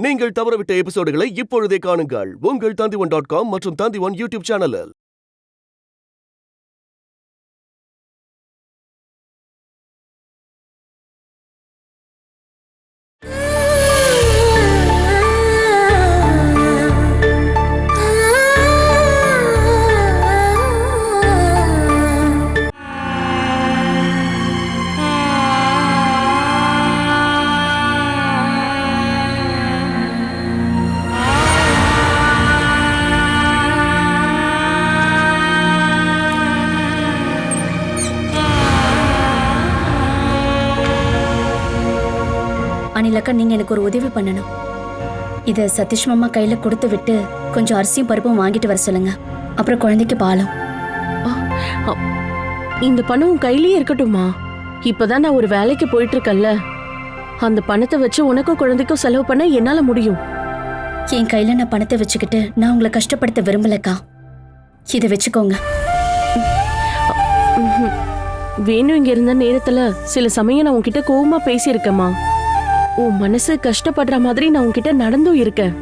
நீங்கள் தவறவிட்ட எபிசோடுகளை இப்பொழுதே காணுங்கள் உங்கள் Tandivan.com மற்றும் Tandivan யூடியூப் சேனலில். அனிலக்கா, நீங்க எனக்கு ஒரு உதவி பண்ணணும். இத சதீஷ் மாமா கையில கொடுத்து விட்டு கொஞ்சம் அரிசியும் பருப்பும் வாங்கிட்டு வர சொல்லுங்க. அப்புறம் குழந்தைக்கு பாலும். இந்த பணம் கையிலேயே இருக்கட்டுமா? இப்பதான் நான் ஒரு வேலைக்கு போயிட்டு இருக்கேன்ல, அந்த பணத்தை வச்சு உனக்கும் குழந்தைக்கும் செலவு பண்ண என்னால முடியும். என் கையில நான் பணத்தை வச்சுக்கிட்டு நான் உங்களை கஷ்டப்படுத்த விரும்பலக்கா. இதை வச்சுக்கோங்க. வேணும் இங்க இருந்த நேரத்துல சில சமயம் நான் உன்கிட்ட கோவமா பேசியிருக்கேம்மா. உன் மனசு கஷ்டப்படுற மாதிரி நான் உன்கிட்ட நடந்தும் இருக்கேன்.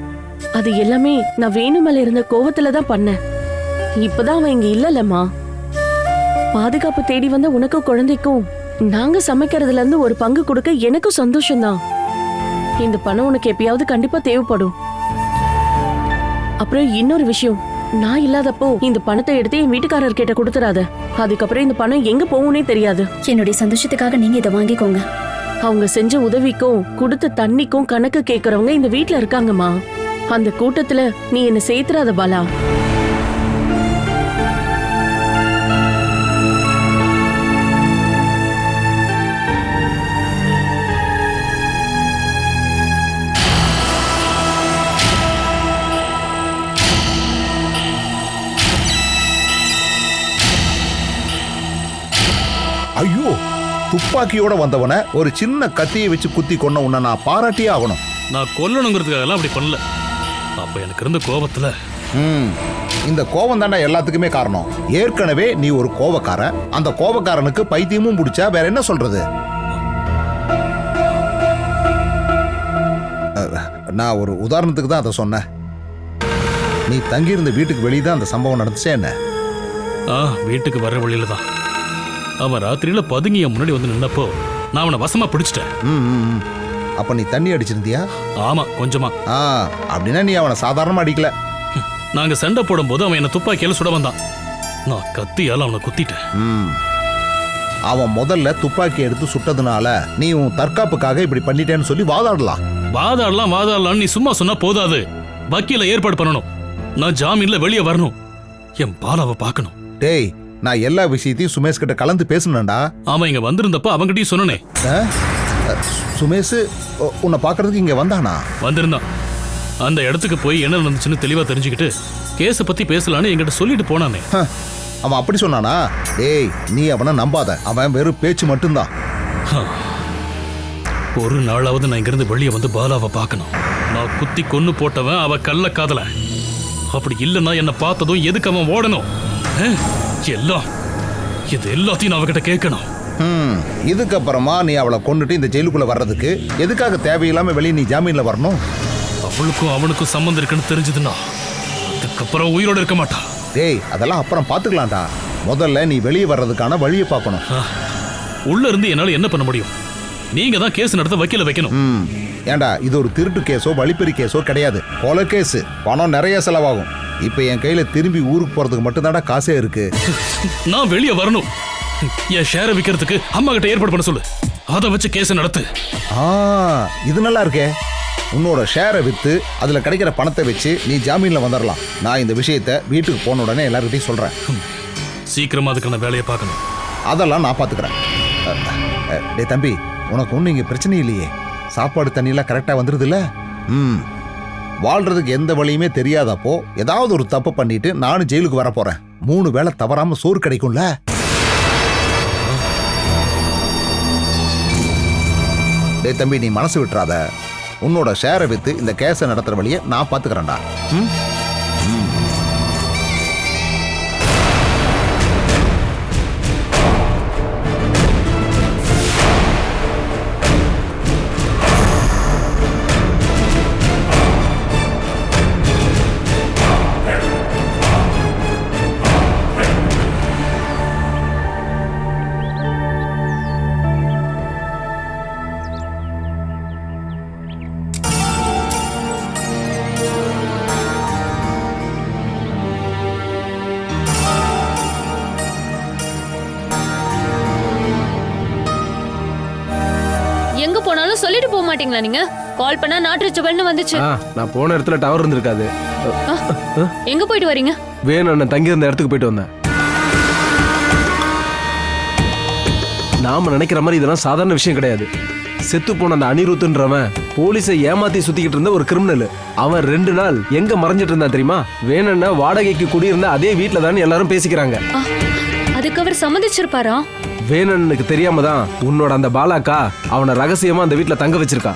அது எல்லாமே நான் வேணு மேல இருந்த கோவத்துல தான் பண்ணேன். இப்பதான் அவன் இங்க இல்லலம்மா. பாதுகாப்பு தேடி வந்த உனக்கு குழந்தைக்கும் நாங்க சமைக்கிறதுல இருந்து ஒரு பங்கு கொடுக்க எனக்கும் சந்தோஷம்தான். இந்த பணம் உனக்கு எப்பயாவது கண்டிப்பா தேவைப்படும். அப்புறம் இன்னொரு விஷயம், நான் இல்லாதப்போ இந்த பணத்தை எடுத்து என் வீட்டுக்காரர் கிட்ட கொடுத்துறாத. அதுக்கப்புறம் இந்த பணம் எங்க போகும்னே தெரியாது. என்னுடைய சந்தோஷத்துக்காக நீங்க இதை வாங்கிக்கோங்க. அவங்க செஞ்ச உதவிக்கும் கொடுத்த தண்ணிக்கும் கணக்கு கேக்குறவங்க இந்த வீட்ல இருக்காங்கம்மா. அந்த கூட்டத்துல நீ என்ன சேர்த்துறாத பாலா. ஐயோ, துப்பாக்கியோட வந்தவன ஒரு சின்ன கத்தியை வச்சு குத்தி கொன்ன உன்னை நான் பாராட்டியே ஆகணும். நான் கொல்லணுங்கிறதுக்காக அப்படி பண்ணல. அப்ப எனக்கு இருந்த கோபத்துல இந்த கோபம் தாண்டா எல்லாத்துக்குமே காரணம். ஏற்கனவே நீ ஒரு கோபக்காரன். அந்த கோபக்காரனுக்கு பைத்தியமும் பிடிச்சா வேற என்ன சொல்றது? நான் ஒரு உதாரணத்துக்கு தான் அதை சொன்னேன். நீ தங்கியிருந்த வீட்டுக்கு வெளியே தான் அந்த சம்பவம் நடந்துச்சே என்ன? வீட்டுக்கு வர்ற வழியில தான் அவன் ராத்திரியில பதுங்கி என் முன்னாடி வந்து நின்னப்போ நான் அவனை வசமா பிடிச்சிட்டேன். அப்ப நீ தண்ணி அடிச்சிருந்தியா? ஆமா, கொஞ்சமா. அப்படின்னா நீ அவனை சாதாரணமா அடிக்கல. நாங்க சண்டை போடும் போது அவன் என்ன துப்பாக்கியால சுட வந்தான். நான் கத்தியால அவனை குத்திட்டேன். அவன் முதல்ல துப்பாக்கி எடுத்து சுட்டதுனால நீ உன் தற்காப்புக்காக இப்படி பண்ணிட்டேன்னு சொல்லி வாதாடலாம் நீ சும்மா சொன்னா போதாது. வக்கீல ஏற்பாடு பண்ணணும். நான் ஜாமீன்ல வெளியே வரணும். என் பாலாவை பார்க்கணும். டேய், நான் எல்லா விஷயத்தையும் சுமேஷ் கிட்ட கலந்து பேசணும்டா. அவன் இங்க வந்திருந்தப்ப அவங்கிட்டயும் சொன்னனே. சுமேஷ் உன்னை பாக்குறதுக்கு இங்க வந்தானா? வந்திருந்தான். அந்த இடத்துக்கு போய் என்ன நடந்துச்சுன்னு தெளிவா தெரிஞ்சுக்கிட்டு கேஸ பத்தி பேசலான்னு என்கிட்ட சொல்லிட்டு போனானே. அவன் அப்படி சொன்னானா? டேய், நீ அவனை நம்பாத. அவன் வெறும் பேச்சு மட்டும்தான். ஒரு நாளாவது நான் இங்கிருந்து வெளியே வந்து பாலாவை பார்க்கணும். நான் குத்தி கொன்னு போட்டவன் அவ கள்ள காதல. அப்படி இல்லைன்னா என்ன பார்த்ததும் எதுக்கு அவன் ஓடணும்? எல்லாத்தையும் நான் அவகிட்ட கேட்கணும். இதுக்கப்புறமா நீ அவளை கொண்டுட்டு இந்த ஜெயிலுக்குள்ள வர்றதுக்கு எதுக்காக தேவையில்லாம வெளியே நீ ஜாமீன்ல வரணும்? அவளுக்கும் அவனுக்கும் சம்பந்தம் இருக்குன்னு தெரிஞ்சதுன்னா அதுக்கப்புறம் உயிரோட இருக்க மாட்டா. டேய், அதெல்லாம் அப்புறம் பாத்துக்கலாம்டா. முதல்ல நீ வெளியே வர்றதுக்கான வழியை பார்க்கணும். உள்ள இருந்து என்னால என்ன பண்ண முடியும்? நீங்க தான் கேஸ் நடத்த வக்கீல வைக்கணும். ஏண்டா, இது ஒரு திருட்டு கேஸோ வழிப்பறி கேஸோ கிடையாது. கொலை கேஸ். பணம் நிறைய செலவாகும். இப்ப என் கையில திரும்பி ஊருக்கு போறதுக்கு மட்டும்தான்டா காசே இருக்கு. நான் வெளியே வரணும். என் ஷேரை விற்கிறதுக்கு அம்மா கிட்ட ஏற்பாடு பண்ண சொல்லு. அதை வச்சு கேஸ் நடத்து. இது நல்லா இருக்கே. உன்னோட ஷேரை வித்து அதுல கிடைக்கிற பணத்தை வச்சு நீ ஜாமீன்ல வந்துடலாம். நான் இந்த விஷயத்த வீட்டுக்கு போன உடனே எல்லார்கிட்டையும் சொல்றேன். சீக்கிரமா அதுக்கான வேலையை பார்க்கணும். அதெல்லாம் நான் பாத்துக்கிறேன். டே தம்பி, உனக்கு ஒன்றும் இங்க பிரச்சனை இல்லையே? சாப்பாடு தண்ணியெல்லாம் கரெக்டா வந்துருது இல்ல? வாழ்றதுக்கு எந்த வழியுமே தெரியாதப்போ ஏதாவது ஒரு தப்பு பண்ணிட்டு நானும் ஜெயிலுக்கு வர போறேன். 3 வேளை தவறாம சோறு கிடைக்கும்ல? டேய் தம்பி, நீ மனசு விட்டுறாத. உன்னோட ஷேரை வித்து இந்த கேஸை நடத்துற வழியை நான் பாத்துக்கிறேன்டா. போனாலும் சொல்லிட்டு போக மாட்டீங்களா நீங்க? கால் பண்ணா நாட் ரீச்சபிள்னு வந்துச்சு. நான் போன இடத்துல டவர் இருந்திருக்காது. எங்க போயிட்டு வரீங்க? வேணும், நான் தங்கி இருந்த இடத்துக்கு போயிட்டு வந்தேன். நாம நினைக்கிற மாதிரி இதெல்லாம் சாதாரண விஷயம் கிடையாது. செத்து போன அந்த அனிருத்துன்றவன் போலீஸை ஏமாத்தி சுத்திக்கிட்டு இருந்த ஒரு கிரிமினல். அவன் 2 நாள் எங்க மறைஞ்சிட்டு இருந்தான் தெரியுமா? வேணும்னா வாடகைக்கு குடியிருந்த அதே வீட்டுல தான் எல்லாரும் பேசிக்கிறாங்க. அதுக்கு அவர் சம்மதிச்சிருப்பாரா? வேணனுக்கு தெரியாம தான் உன்னோட அந்த பாலாக்கா அவனை ரகசியமா அந்த வீட்டுல தங்க வச்சிருக்கா.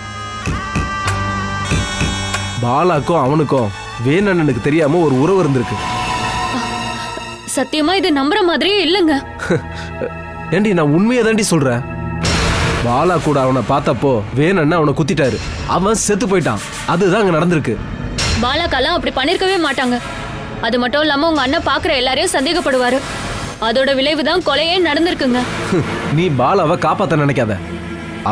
பாலாக்கும் அவனுக்கும் வேணனுக்கு தெரியாம ஒரு உறவு இருந்திருக்கு. சத்தியமா இது நம்புற மாதிரியே இல்லங்க. ஏண்டி, நான் உண்மையை தாண்டி சொல்றேன். பாலா கூட அவனை பார்த்தப்போ வேணன்னு அவனை குத்திட்டாரு. அவன் செத்து போயிட்டான். அதுதான் அங்க நடந்திருக்கு. பாலாக்கெல்லாம் அப்படி பண்ணிருக்கவே மாட்டாங்க. அது மட்டும் இல்லாம உங்க அண்ணன் பாக்குற எல்லாரையும் சந்தேகப்படுவாரு. அதோட விளைவுதான் கொலையே நடந்திருக்குங்க. நீ பாலாவை காப்பாத்த நினைக்காத.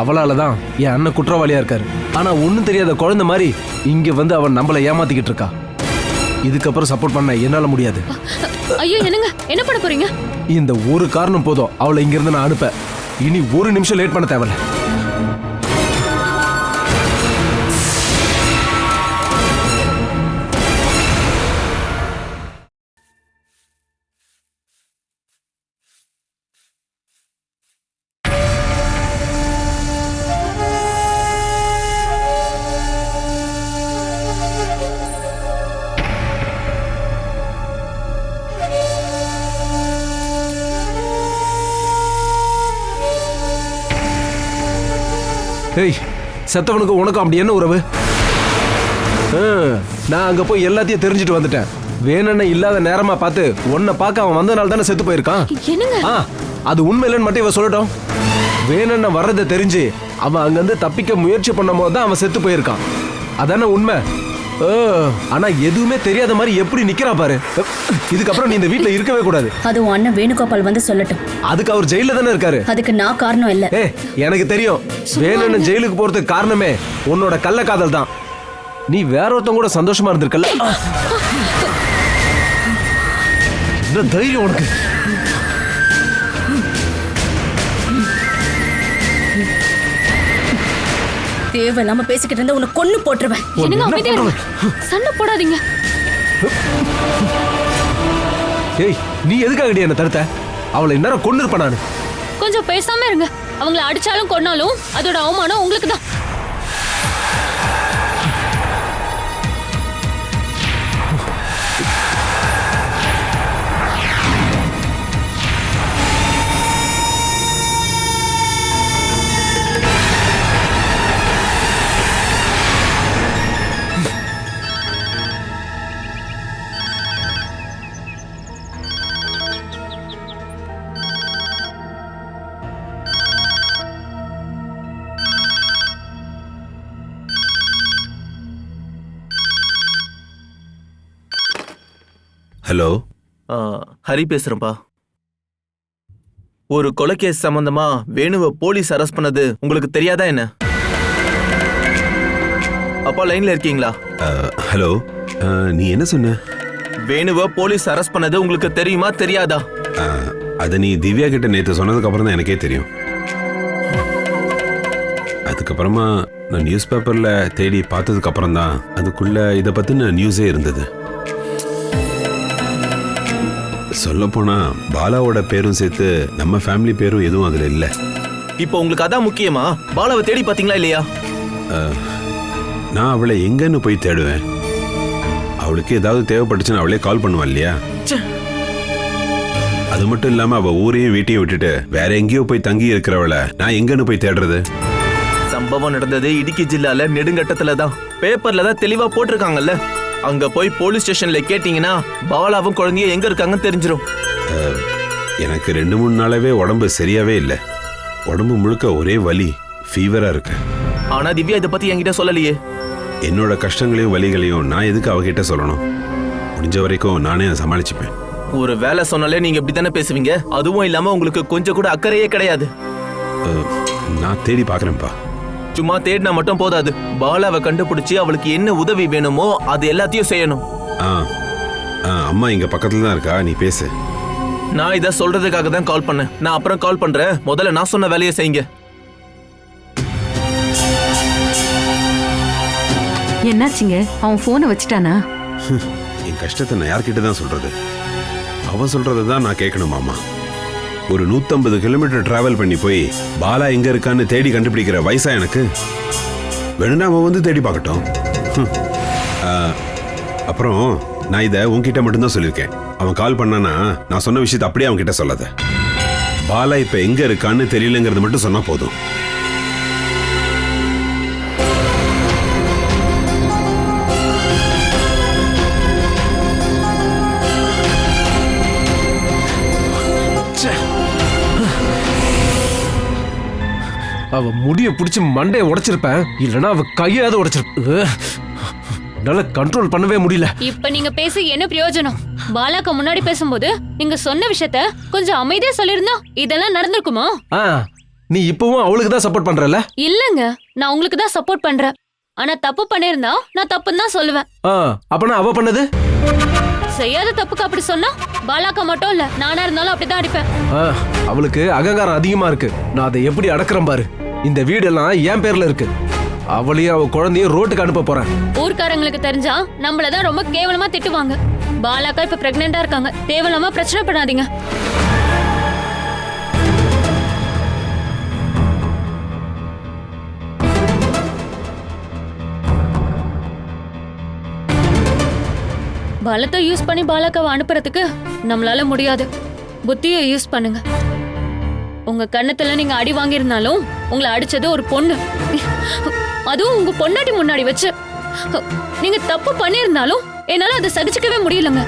அவளாலதான் என் அண்ணன் குற்றவாளியா இருக்காரு. ஆனா ஒண்ணும் தெரியாத குழந்தை மாதிரி இங்க வந்து அவன் நம்மளை ஏமாத்திக்கிட்டு இருக்கா. இதுக்கப்புறம் சப்போர்ட் பண்ண என்னால முடியாது. ஐயோ, என்னங்க என்ன பண்ண போறீங்க? இந்த ஒரு காரணம் போதும் அவளை இங்க இருந்து நான் அனுப்ப. இனி ஒரு நிமிஷம் லேட் பண்ண தேவையில்ல. ஏய், செத்தவனுக்கு உனக்கும் அப்படி என்ன உறவு? நான் அங்க போய் எல்லாத்தையும் தெரிஞ்சுட்டு வந்துட்டேன். வேணும்னு இல்லாத நேரமா பார்த்து உன்னை பார்க்க அவன் வந்தனால தானே செத்து போயிருக்கான். என்னங்க? அது உண்மை இல்லைன்னு மட்டும் இவன் சொல்லட்டும். வேணும்னு வர்றதை தெரிஞ்சு அவன் அங்கிருந்து தப்பிக்க முயற்சி பண்ணும் போது தான் அவன் செத்து போயிருக்கான். அதானே உண்மை. ஆனா எதுவுமே தெரியாத மாதிரி எப்படி நிக்கிறா பாரு. இதுக்கப்புறம் நீ இந்த வீட்டுல இருக்கவே கூடாது. அது உன் அண்ணன் வேணுகோபால் வந்து சொல்லட்டும். அதுக்கு அவர் ஜெயில தானே இருக்காரு. அதுக்கு நான் காரணம் இல்ல. எனக்கு தெரியும். வேணும்னு ஜெயிலுக்கு போறதுக்கு காரணமே உன்னோட கள்ளக்காதல் தான். நீ வேற ஒருத்தன் கூட சந்தோஷமா இருந்திருக்கல. என்ன தைரியம் உனக்கு? தேவையில்லாம பேசிக்கிட்டு இருந்தா உன்னை கொன்னு போட்டுருவேன். என்னங்க அமைதியா இருங்க. சண்டை போடாதீங்க. ஏய், நீ எதுக்காகடி என்ன தடுத்த? அவளை இந்நேரம் கொன்னு இருப்ப நானு. கொஞ்சம் பேசாம இருங்க. அவங்கள அடிச்சாலும் கொன்னாலும் அதோட அவமானம் உங்களுக்கு தான். ஹலோ, ஹரி பேசுறேன்ப்பா. ஒரு கொலைகேஸ் சம்பந்தமா வேணுவை போலீஸ் அரெஸ்ட் பண்ணது உங்களுக்கு தெரியாதா என்ன? அப்பா லைன்ல இருக்கீங்களா? ஹலோ, நீ என்ன சொன்ன? வேணுவை போலீஸ் அரெஸ்ட் பண்ணது உங்களுக்கு தெரியுமா தெரியாதா? அதை நீ திவ்யா கிட்ட நேற்று சொன்னதுக்கு அப்புறம் தான் எனக்கே தெரியும். அதுக்கப்புறமா நான் நியூஸ் பேப்பர்ல தேடி பார்த்ததுக்கு அப்புறம் தான் அதுக்குள்ள இதை பத்தின நியூஸே இருந்தது. சொல்லப்போனா பாலாவோட பேரும் சேர்த்து நம்ம ஃபேமிலி பேரும் எதுவும் அதுல இல்ல. இப்போ உங்களுக்கு அதான் முக்கியமா? பாலாவை தேடி பாத்தீங்களா இல்லையா? நான் அவளை எங்கன்னு போய் தேடுவேன்? அவளுக்கு ஏதாவது தேவைப்பட்டுச்சுன்னு அவளே கால் பண்ணுவா இல்லையா? அது மட்டும் இல்லாம அவ ஊரையும் வீட்டையும் விட்டுட்டு வேற எங்கேயோ போய் தங்கி இருக்கிறவளை நான் எங்கன்னு போய் தேடுறது? சம்பவம் நடந்தது இடுக்கி ஜில்லால நெடுங்கட்டத்துல தான். பேப்பர்ல தான் தெளிவா போட்டிருக்காங்கல்ல. அங்க போய் போலீஸ் ஸ்டேஷன்ல கேட்டீங்கன்னா பாலாவும் குழந்தைய எங்க இருக்காங்கன்னு தெரிஞ்சிடும். எனக்கு 2-3 நாளாவே உடம்பு சரியாவே இல்லை. உடம்பு முழுக்க ஒரே வலி, ஃபீவரா இருக்கு. ஆனா திவ்யா இதை பத்தி என்கிட்ட சொல்லலையே. என்னோட கஷ்டங்களையும் வலிகளையும் நான் எதுக்கு அவகிட்ட சொல்லணும்? முடிஞ்ச வரைக்கும் நானே அதை சமாளிச்சுப்பேன். ஒரு வேலை சொன்னாலே நீங்க இப்படித்தானே பேசுவீங்க. அதுவும் இல்லாம உங்களுக்கு கொஞ்சம் கூட அக்கறையே கிடையாது. நான் தேடி பாக்குறேன்ப்பா. சும்மா தேடினா மட்டும் போதாது. பாலாவை கண்டுபிடிச்சு அவளுக்கு என்ன உதவி வேணுமோ அது எல்லாத்தையும் செய்யணும். அம்மா இங்க பக்கத்துல தான் இருக்கா, நீ பேசு. நான் இதை சொல்றதுக்காக தான் கால் பண்ணேன். நான் அப்புறம் கால் பண்றேன். முதல்ல நான் சொன்ன வேலையை செய்யுங்க. என்னாச்சுங்க? அவன் போனை வச்சுட்டானா? என் கஷ்டத்தை நான் யார்கிட்ட தான் சொல்றது? அவன் சொல்றதை தான் நான் கேட்கணுமாமா. ஒரு 150 கிலோமீட்டர் டிராவல் பண்ணி போய் பாலா எங்க இருக்கான்னு தேடி கண்டுபிடிக்கிற வயசா எனக்கு? வேணும்னா அவன் வந்து தேடி பார்க்கட்டும். அப்புறம் நான் இதை உன்கிட்ட மட்டும்தான் சொல்லியிருக்கேன். அவன் கால் பண்ணானா நான் சொன்ன விஷயத்தை அப்படியே அவன் கிட்ட சொல்லாத. பாலா இப்ப எங்க இருக்கான்னு தெரியலங்கிறது மட்டும் சொன்னா போதும். அவ முடிய பிடிச்சி மண்டைய உடைச்சிருப்பேன், இல்லனா அவ கையாவது உடைச்சிருப்ப. என்னால கண்ட்ரோல் பண்ணவே முடியல. இப்ப நீங்க பேசி என்ன பிரயோஜனம்? பாலாக்கு முன்னாடி பேசும்போது நீங்க சொன்ன விஷயத்த கொஞ்சம் அமைதியா சொல்லிருந்தா இதெல்லாம் நடந்திருக்குமா? நீ இப்பவும் அவளுக்கு தான் சப்போர்ட் பண்றல? இல்லங்க, நான் உங்களுக்கு தான் சப்போர்ட் பண்றேன். ஆனா தப்பு பண்ணிருந்தா நான் தப்புன்னு தான் சொல்லுவேன். அப்பனா அவ பண்ணது? செய்யாத தப்புக்கு அப்படி சொன்னா பாலாக்கா மட்டும் இல்ல, நானா இருந்தாலும் அப்படிதான் அடிப்பேன். அவளுக்கு அகங்காரம் அதிகமா இருக்கு. நான் அதை எப்படி அடக்குறேன் பாரு. இந்த வீடெல்லாம் என் பேர்ல இருக்கு. அவளையும் அவ குழந்தையும் ரோட்டுக்கு அனுப்ப போறேன். ஊர்க்காரங்களுக்கு தெரிஞ்சா நம்மளதான் ரொம்ப கேவலமா திட்டுவாங்க. பாலாக்கா இப்ப பிரெக்னெண்டா இருக்காங்க, தேவையில்லாம பிரச்சனை பண்ணாதீங்க. பலத்தை யூஸ் பண்ணி பாலாக்காவை அனுப்புறதுக்கு நம்மளால முடியாது. புத்தியை யூஸ் பண்ணுங்க. உங்க கண்ணத்துல நீங்க அடி வாங்கியிருந்தாலும் உங்களை அடிச்சது ஒரு பொண்ணு, அதுவும் உங்க பொண்டாட்டி முன்னாடி வச்சு. நீங்க தப்பு பண்ணியிருந்தாலும் என்னால அதை சகிச்சுக்கவே முடியலங்க.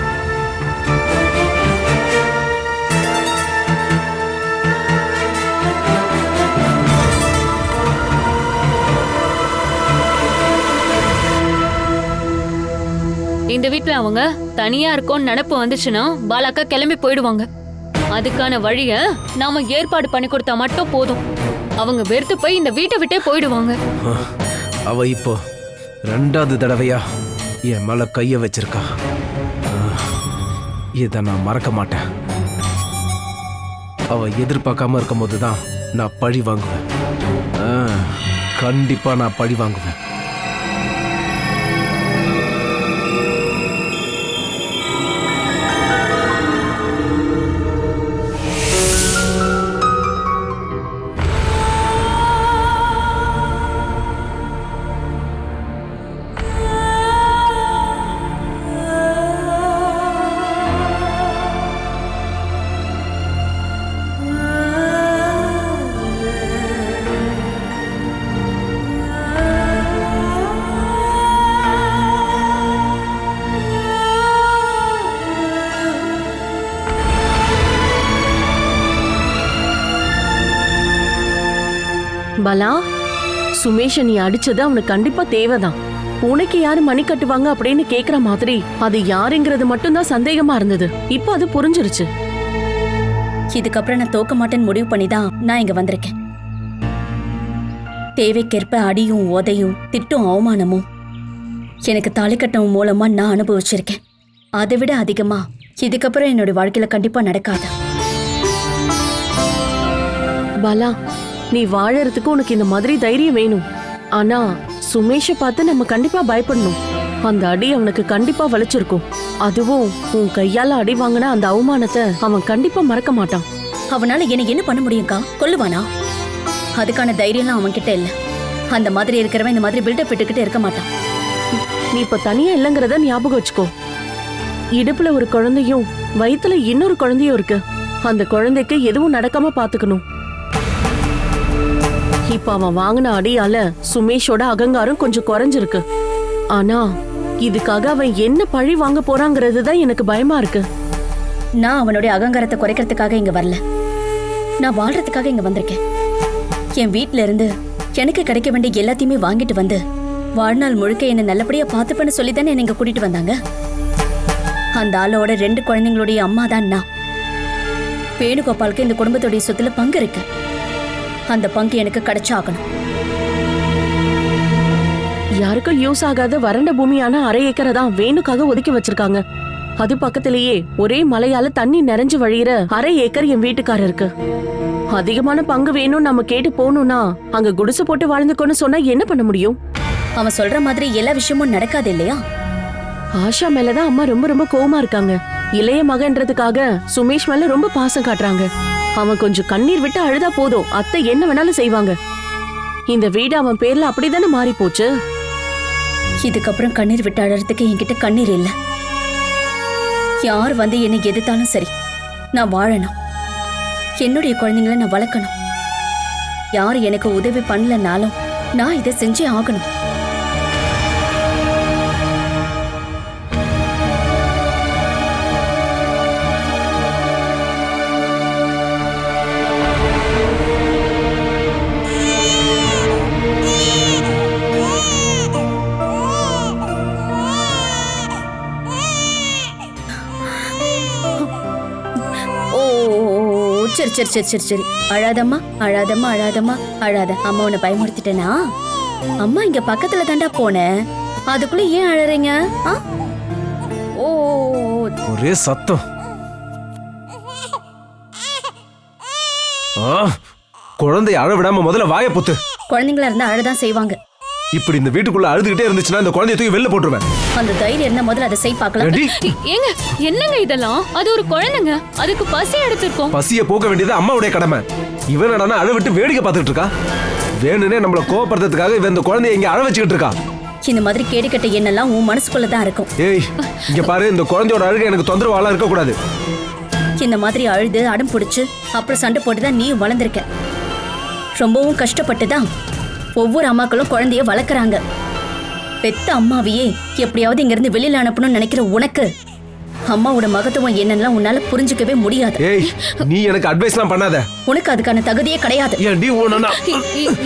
இந்த வீட்டுல அவங்க தனியா இருக்கோன்னு நினைப்பு வந்துச்சுன்னா பாலாக்கா கிளம்பி போயிடுவாங்க. அதுக்கான வழிய நாம ஏற்பாடு பண்ணி கொடுத்தா மட்டும் போதும். அவங்க வெறுத்து போய் இந்த வீட்டை விட்டே போயிடுவாங்க. அவ இப்போ 2வது தடவையா என் மேல கைய வச்சிருக்கா. இத நான் மறக்க மாட்டேன். அவ எதிர்பார்க்காம இருக்கும் போதுதான் நான் பழி வாங்குவேன். கண்டிப்பா நான் பழி வாங்குவேன். பலா, சுமேஷ நீ அடிச்சது அவனுக்கு கண்டிப்பா தேவைதான். உனக்கு யாரு மணி கட்டுவாங்க அப்படின்னு கேக்குற மாதிரி அது யாருங்கிறது மட்டும்தான் சந்தேகமா இருந்தது. இப்ப அது புரிஞ்சிருச்சு. இதுக்கப்புறம் நான் தோக்க மாட்டேன்னு முடிவு பண்ணி தான் நான் இங்க வந்திருக்கேன். தேவைக்கேற்ப அடியும் உதையும் திட்டும் அவமானமும் எனக்கு தாலி கட்டவும் மூலமா நான் அனுபவிச்சிருக்கேன். அதை விட அதிகமா இதுக்கப்புறம் என்னோட வாழ்க்கையில கண்டிப்பா நடக்காது. பலா, நீ வாழறதுக்கு உனக்கு இந்த மாதிரி தைரியம் வேணும். ஆனா சுமேஷ பார்த்து நம்ம கண்டிப்பா பயப்படணும். அந்த அடி அவனுக்கு கண்டிப்பா வலிச்சிருக்கும். அதுவும் உன் கையால அடி வாங்கின அந்த அவமானத்தை அவன் கண்டிப்பா மறக்க மாட்டான். அவனால என்ன பண்ண முடியும்க்கா? கொல்லுவானா? அதுக்கான தைரியம்லாம் அவன் கிட்ட இல்ல. அந்த மாதிரி இருக்கிறவன் இந்த மாதிரி பில்டப் விட்டுக்கிட்டு இருக்க மாட்டான். நீ இப்ப தனியா இல்லைங்கிறத ஞாபகம் வச்சுக்கோ. இடுப்புல ஒரு குழந்தையும் வயித்துல இன்னொரு குழந்தையும் இருக்கு. அந்த குழந்தைக்கு எதுவும் நடக்காம பாத்துக்கணும். இப்ப அவன் வாங்கின அடியால சுமேஷோட அகங்காரம் கொஞ்சம் குறைஞ்சிருக்கு. ஆனா இதுக்காக அவன் என்ன பழி வாங்க போறாங்கிறது தான் எனக்கு பயமா இருக்கு. நான் அவனுடைய அகங்காரத்தை குறைக்கிறதுக்காக இங்க வரல. நான் வாழ்றதுக்காக இங்க வந்திருக்கேன். என் வீட்ல இருந்து எனக்கு கிடைக்க வேண்டிய எல்லாத்தையுமே வாங்கிட்டு வந்து வாழ்நாள் முழுக்க என்ன நல்லபடியா பார்த்துப்பேன்னு சொல்லித்தானே என்னை இங்க கூட்டிட்டு வந்தாங்க. அந்த ஆளோட 2 குழந்தைங்களுடைய அம்மா தான் நான். வேணுகோபாலுக்கு இந்த குடும்பத்துடைய சொத்துல பங்கு இருக்கு. அந்த பங்கு எனக்கு கிடைச்சாகணும். யாருக்கும் யூஸ் ஆகாத வறண்ட பூமியான 1/2 ஏக்கரை தான் வேணுக்காக ஒதுக்கி வச்சிருக்காங்க. அது பக்கத்திலேயே ஒரே மலையால தண்ணி நிறைஞ்சு வழியிற 1/2 ஏக்கர் என் வீட்டுக்காரருக்கு. அதிகமான பங்கு வேணும் நம்ம கேட்டு போகணும்னா அங்க குடிசை போட்டு வாழ்ந்துக்கோன்னு சொன்னா என்ன பண்ண முடியும்? அவன் சொல்ற மாதிரி எல்லா விஷயமும் நடக்காது இல்லையா? ஆஷா மேலதான் அம்மா ரொம்ப ரொம்ப கோவமா இருக்காங்க. இளைய மகன்றதுக்காக சுமேஷ் மேல ரொம்ப பாசம் காட்டுறாங்க. அவன் கொஞ்சம் கண்ணீர் விட்டு அழுதா போதும், அத்தை என்ன வேணாலும் செய்வாங்க. இந்த வீடு அவன் பேர்ல அப்படிதானே மாறி போச்சு. இதுக்கப்புறம் கண்ணீர் விட்டு அழறதுக்கு என்கிட்ட கண்ணீர் இல்ல. யார் வந்து என்னை எதிர்த்தாலும் சரி, நான் வாழணும். என்னுடைய குழந்தைங்களை நான் வளர்க்கணும். யார் எனக்கு உதவி பண்ணலனாலும் நான் இதை செஞ்சே ஆகணும். சரி சரி சரி சரி சரி, அழாதம்மா அழாதம்மா அழாதம்மா அழாத. அம்மா உன்னை பயமுறுத்திட்டேனா? அம்மா இங்க பக்கத்துல தாண்டா போனேன், அதுக்குள்ள ஏன் அழறீங்க? ஓ ஒரே சத்தம். குழந்தைய அழ விடாம முதல்ல வாயை பொத்து. குழந்தைங்களா இருந்தா அழதான் செய்வாங்க. இப்படி இந்த வீட்டுக்குள்ள அழுதுகிட்டே இருந்துச்சுன்னா இந்த குழந்தைய தூக்கி வெளில போட்டுருவேன். அந்த தைரியம் இருந்தா முதல்ல அதை செய் பார்க்கலாம். ஏங்க என்னங்க இதெல்லாம்? அது ஒரு குழந்தைங்க, அதுக்கு பசி எடுத்துருக்கோம். பசிய போக்க வேண்டியது அம்மாவுடைய கடமை. இவன் என்னடா அழ விட்டு வேடிக்கை பார்த்துட்டு இருக்கா? வேணுனே நம்மள கோவப்படுறதுக்காக இவன் இந்த குழந்தைய இங்க அழ வச்சுக்கிட்டு இருக்கா. இந்த மாதிரி கேடுகட்ட எண்ணெல்லாம் உன் மனசுக்குள்ளதான் இருக்கும். ஏய் இங்க பாரு, இந்த குழந்தையோட அழுகை எனக்கு தொந்தரவாலாம் இருக்க கூடாது. இந்த மாதிரி அழுது அடம் பிடிச்சு அப்புறம் சண்டை போட்டுதான் நீ வளர்ந்துருக்க. ரொம்பவும் கஷ்டப்பட்டுதான் ஒவ்வொரு அம்மாக்களும் குழந்தைய வளர்க்குறாங்க. பெத்த அம்மாவையே எப்படியாவது இங்க இருந்து வெளியில அனுப்பணும்னு நினைக்கிற உனக்கு அம்மாவோட மகத்துவம் என்னன்னா உன்னால புரிஞ்சுக்கவே முடியாது. ஏய் நீ எனக்கு அட்வைஸ்லாம் பண்ணாத. உனக்கு அதுக்கான தகுதியே கிடையாது.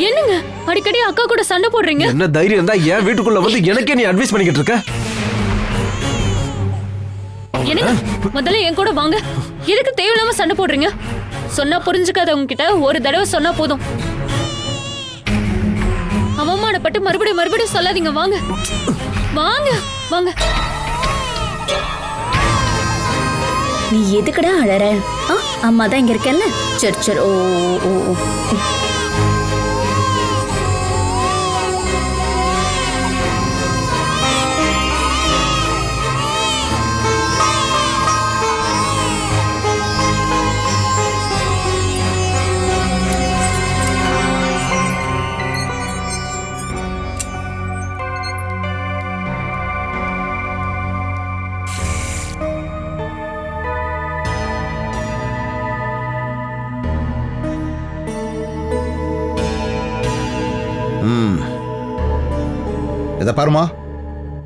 என்னங்க அடிக்கடி அக்கா கூட சண்டை போடுறீங்க? என்ன தைரியம் இருந்தா ஏன் வீட்டுக்குள்ள வந்து எனக்கே நீ அட்வைஸ் பண்ணிக்கிட்டு இருக்க? எனக்கு முதல்ல என் கூட வாங்க. எதுக்கு தேவையில்லாம சண்டை போடுறீங்க? சொன்னா புரிஞ்சுக்காதவங்க கிட்ட ஒரு தடவை சொன்னா போதும். அவமானப்பட்டு மறுபடியும் சொல்லாதீங்க. வாங்க வாங்க வாங்க. நீ எதுக்குடா அழற? அம்மா தான் இங்க இருக்கேன்ல. சரி சரி. ஓ ஓ இதை பாருமா,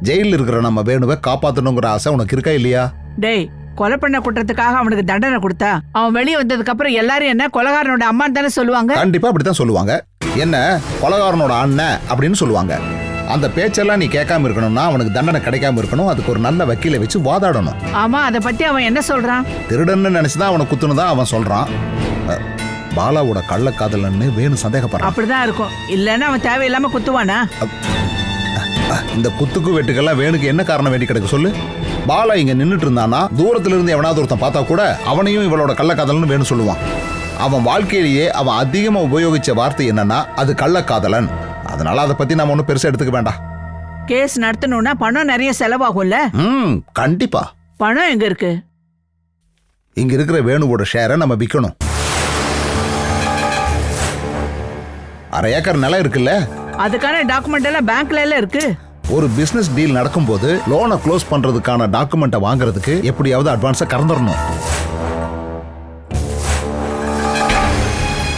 ஜெயிலில் இருக்கிற நம்ம வேணுவை காப்பாற்றணுங்கிற ஆசை உனக்கு இருக்கா இல்லையா? டேய், கொலை பண்ண குற்றத்துக்காக அவனுக்கு தண்டனை கொடுத்தா அவன் வெளியே வந்ததுக்கு அப்புறம் எல்லாரும் என்ன கொலைகாரனோட அம்மான்னு தானே சொல்லுவாங்க? கண்டிப்பா அப்படித்தான் சொல்லுவாங்க. என்ன கொலைகாரனோட அண்ணன் அப்படின்னு சொல்லுவாங்க. அந்த பேச்செல்லாம் நீ கேட்காம இருக்கணும்னா அவனுக்கு தண்டனை கிடைக்காம இருக்கணும். அதுக்கு ஒரு நல்ல வக்கீலை வச்சு வாதாடணும். ஆமா, அதை பத்தி அவன் என்ன சொல்றான்? திருடன்னு நினைச்சுதான் அவனை குத்துனுதான் அவன் சொல்றான். பாலாவோட கள்ளக்காதலன்னு வேணு சந்தேகப்படுறான். அப்படிதான் இருக்கும், இல்லன்னா அவன் தேவையில்லாம குத்துவானா? இந்த குத்துக்கு வெட்டுக்கெல்லாம் வேணுக்கு என்ன காரணம் வேண்டி கிடக்கு சொல்லு? பாலா இங்க நின்றுட்டு இருந்தானா தூரத்துல இருந்து எவனாவது ஒருத்தன் பார்த்தா கூட அவனையும் இவளோட கள்ளக்காதலன்னு வேணும் சொல்லுவான். அவன் வாழ்க்கையிலேயே அவன் அதிகமா உபயோகிச்ச வார்த்தை என்னன்னா அது கள்ளக்காதலன். அதனால அதை பத்தி நாம ஒன்னும் பெருசா எடுத்துக்க வேண்டாம். கேஸ் நடத்தணும்னா பணம் நிறைய செலவாகும்ல? கண்டிப்பா. பணம் எங்க இருக்கு? இங்க இருக்கிற வேணுவோட ஷேரை நம்ம விற்கணும். 1/2 ஏக்கர் நிலம் இருக்குல்ல, அதுக்கான டாக்குமெண்ட் எல்லாம் பேங்க்ல எல்லாம் இருக்கு. ஒரு பிசினஸ் டீல் நடக்கும்போது லோனை க்ளோஸ் பண்றதுக்கான டாக்குமெண்ட்டை வாங்குறதுக்கு எப்படியாவது அட்வான்ஸா கறந்துடணும்.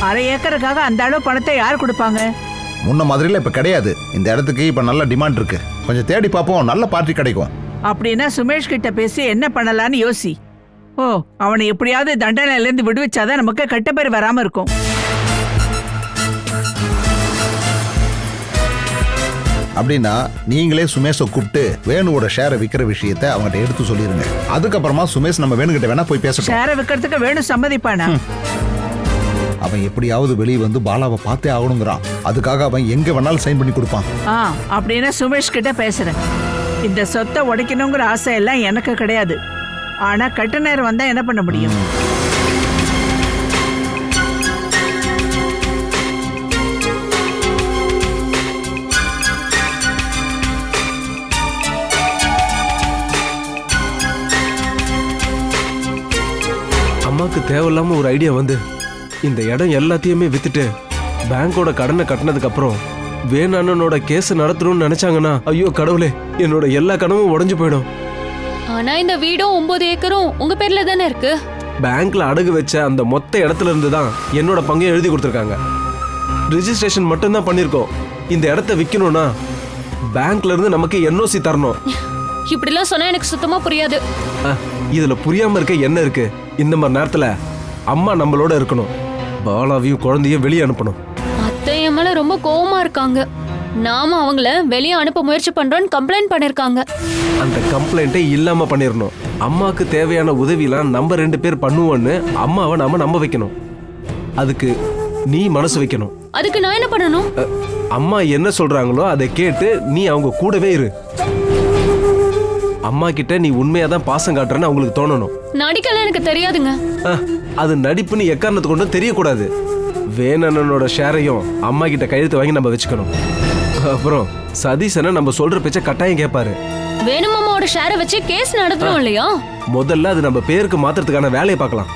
1/2 ஏக்கருக்காக அந்த அளவு பணத்தை யார் கொடுப்பாங்க? முன்ன மாதிரில இப்ப கிடையாது. இந்த இடத்துக்கு இப்ப நல்ல டிமாண்ட் இருக்கு. கொஞ்சம் தேடி பார்ப்போம், நல்ல பார்ட்டி கிடைக்கும். அப்படின்னா சுமேஷ் கிட்ட பேசி என்ன பண்ணலான்னு யோசி. ஓ, அவனை எப்படியாவது தண்டனையில இருந்து விடுவிச்சாதான் நமக்கு கெட்ட பேர் வராம இருக்கும். அப்படின்னா நீங்களே சுமேஷை கூப்பிட்டு வேணுவோட ஷேரை விற்கிற விஷயத்த அவங்ககிட்ட எடுத்து சொல்லிருங்க. அதுக்கப்புறமா சுமேஷ் நம்ம வேணுகிட்ட வேணா போய் பேசட்டும். ஷேரை விற்கிறதுக்கு வேணும் சம்மதிப்பானா? அவன் எப்படியாவது வெளியே வந்து பாலாவை பார்த்தே ஆகணுங்கிறான். அதுக்காக அவன் எங்க வேணாலும் சைன் பண்ணி கொடுப்பான். அப்படின்னா சுமேஷ் கிட்ட பேசுறேன். இந்த சொத்தை உடைக்கணுங்கிற ஆசை எல்லாம் எனக்கு கிடையாது. ஆனா கட்ட நேரம் வந்தா என்ன பண்ண முடியும்? அம்மாவுக்கு தேவையில்லாம ஒரு ஐடியா வந்து இந்த இடம் எல்லாத்தையுமே வித்துட்டு பேங்கோட கடனை கட்டினதுக்கு அப்புறம் வேணானோட கேஸ் நடத்தணும்னு நினைச்சாங்கன்னா ஐயோ கடவுளே, என்னோட எல்லா கடனும் உடைஞ்சு போயிடும். ஆனா இந்த வீடும் 9 ஏக்கரும் உங்க பேர்ல தானே இருக்கு. பேங்க்ல அடகு வச்ச அந்த மொத்த இடத்துல இருந்து தான் என்னோட பங்கை எழுதி கொடுத்துருக்காங்க. ரிஜிஸ்ட்ரேஷன் மட்டும்தான் பண்ணிருக்கோம். இந்த இடத்த விற்கணும்னா பேங்க்ல இருந்து நமக்கு என்ஓசி தரணும். இப்படிலாம் சொன்னா எனக்கு சுத்தமா புரியாது. இதுல புரியாம இருக்க என்ன இருக்கு? இந்த மாதிரி நேரத்துல அம்மா நம்மளோட இருக்கணும். பாலாவையும் குழந்தையும் வெளியே அனுப்பணும். அத்தை என் மேல ரொம்ப கோவமா இருக்காங்க. நாம அவங்கள வெளியே அனுப்ப முயற்சி பண்றோம்னு கம்ப்ளைண்ட் பண்ணிருக்காங்க. அந்த கம்ப்ளைண்ட்டை இல்லாம பண்ணிடணும். அம்மாவுக்கு தேவையான உதவியெல்லாம் நம்ம 2 பேர் பண்ணுவோன்னு அம்மாவை நாம நம்ப வைக்கணும். அதுக்கு நீ மனசு வைக்கணும். அதுக்கு நான் என்ன பண்ணணும்? அம்மா என்ன சொல்றாங்களோ அதை கேட்டு நீ அவங்க கூடவே இரு. அம்மா கிட்ட நீ உண்மையாதான் பாசம் காட்டுறன்னு அவங்களுக்கு தோணணும். நடிக்கலாம் எனக்கு தெரியாதுங்க. அது நடிப்புன்னு எக்காரணத்து கொண்டும் தெரியக்கூடாது. வேணனோட ஷேரையும் அம்மா கிட்ட கையெழுத்து வாங்கி நம்ம வச்சுக்கணும். அப்புறம் சதீசனை நம்ம சொல்ற பேச்ச கட்டாயம் கேட்பாரு. வேணுமாமாவோட ஷேரை வச்சு கேஸ் நடத்தணும் இல்லையா? முதல்ல அது நம்ம பேருக்கு மாத்துறதுக்கான வேலையை பார்க்கலாம்.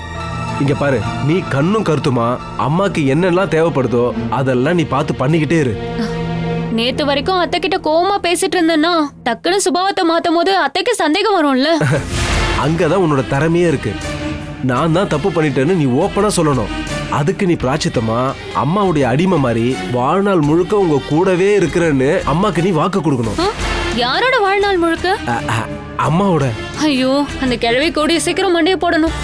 இங்க பாரு, நீ கண்ணும் கருத்துமா அம்மாக்கு என்னெல்லாம் தேவைப்படுதோ அதெல்லாம் நீ பார்த்து பண்ணிக்கிட்டே இரு. நேத்து வரைக்கும் அத்தை கிட்ட கோவமா பேசிட்டு இருந்தேன்னா டக்குன்னு சுபாவத்தை மாத்தும் போது அத்தைக்கு சந்தேகம் வரும்ல. அங்கதான் உன்னோட திறமையே இருக்கு. நான் தான் தப்பு பண்ணிட்டேன்னு நீ ஓப்பனா சொல்லணும். அதுக்கு நீ பிராச்சித்தமா அம்மாவுடைய அடிமை மாதிரி வாழ்நாள் முழுக்க உங்க கூடவே இருக்கிறன்னு அம்மாக்கு நீ வாக்கு கொடுக்கணும். யாரோட வாழ்நாள் முழுக்க? அம்மாவோட. ஐயோ, அந்த கிழவி கூடிய சீக்கிரம் மண்டையை போடணும்.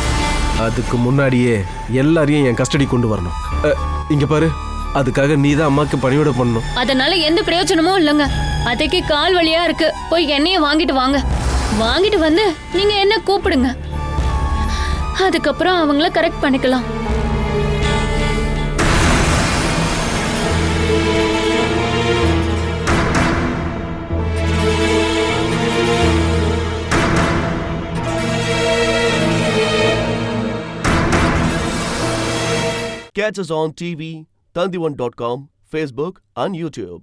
அதுக்கு முன்னாடியே எல்லாரையும் என் கஸ்டடி கொண்டு வரணும். இங்க பாரு, அதுக்காக நீ தான் அம்மாக்கு பணியோட பண்ணணும். அதனால எந்த பிரயோஜனமும் இல்லைங்க. அத்தைக்கு கால் வலியா இருக்கு, போய் எண்ணெயை வாங்கிட்டு வாங்க. வாங்கிட்டு வந்து நீங்க என்ன கூப்பிடுங்க. அதுக்கப்புறம் அவங்கள கரெக்ட் பண்ணிக்கலாம். Catch us on TV, Tandivan.com, Facebook and YouTube.